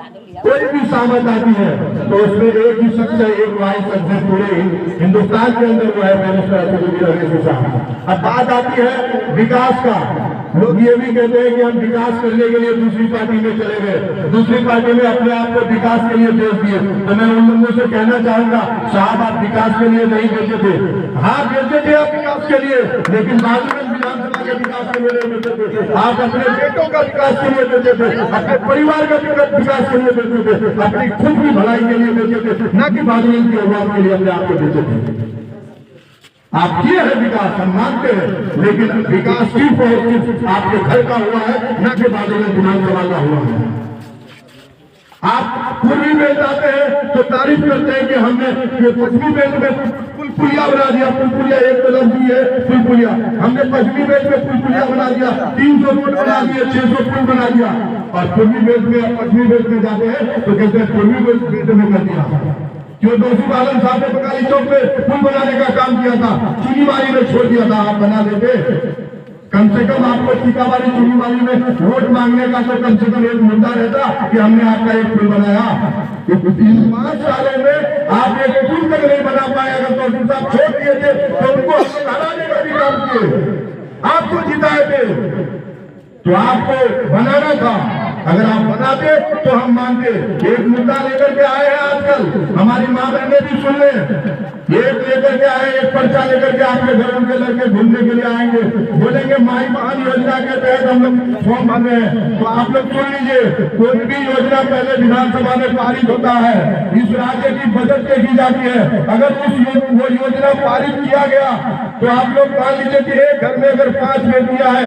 कोई भी सामत आती है तो उसमें एक ही शख्स है, एक वाइस है पूरे हिंदुस्तान के अंदर वो है बैरिस्टर। अब बात आती है विकास का। लोग ये भी कहते हैं कि हम विकास करने के लिए दूसरी पार्टी में चले गए, दूसरी पार्टी में अपने आप को विकास के लिए बेच दिए। तो मैं उन लोगों से कहना चाहूंगा, साहब आप विकास के लिए नहीं बेचे थे। हाँ बेचे थे आप विकास के लिए, लेकिन बागेश्वर विधानसभा के विकास के लिए नहीं बेचे थे। आप अपने बेटों का विकास के लिए बेचे थे, अपने परिवार का विकास के लिए बेचे थे, अपनी खुद की भलाई के लिए बेचे थे, न कि बागेश्वर की आवाज के लिए अपने आप को बेचे थे। आप किए हैं विकास, हम मानते हैं, लेकिन विकास सिर्फ और सिर्फ आपके घर का हुआ है, न कि बागेश्वर विधानसभा का हुआ है। आप पूर्वी बेल्ट आते हैं तो तारीफ करते हैं कि हमने पश्चिमी बेल्ट में पुलिया बना दिया। पुलिया एक तो लफ्ज भी है पुलिया, हमने पश्चिमी बेल्ट में पुलिया बना दिया, 300 रोड बना दिए, 600 पुल बना दिया। और पूर्वी बेल्ट में पश्चिमी बेल्ट में जाते हैं तो कहते हैं पूर्वी बेल्ट में कर दिया। जो दोषी आलम साहब ने बकाली चौक पे पुल बनाने का काम किया था, चुनीमारी में छोड़ दिया था, आप बना देते। कम से कम आपको टीकावारी चुनीमारी में वोट मांगने का तो कम से कम एक मुद्दा रहता कि हमने आपका एक पुल बनाया। 5 सालों में आप एक पुल तक नहीं बना पाए। अगर तो साहब छोड़ दिए थे तो उनको हराने का भी काम किए, आपको जिताए थे, तो आपको बनाना था। अगर आप बनाते तो हम मानते। एक मुद्दा लेकर के आए हैं आजकल, हमारी माँ बहने भी सुन ले, एक लेकर के आए, एक पर्चा लेकर के आपके घर उनके लड़के घूमने के लिए आएंगे, बोलेंगे माई बहन योजना के तहत हम लोग फॉर्म भर रहे हैं। तो आप लोग सुन लीजिए, कोई भी योजना पहले विधानसभा में पारित होता है, इस राज्य की बजट देखी जाती है। अगर वो योजना पारित किया गया तो आप लोग मान लीजिए कि एक घर में अगर 5 बेटियां है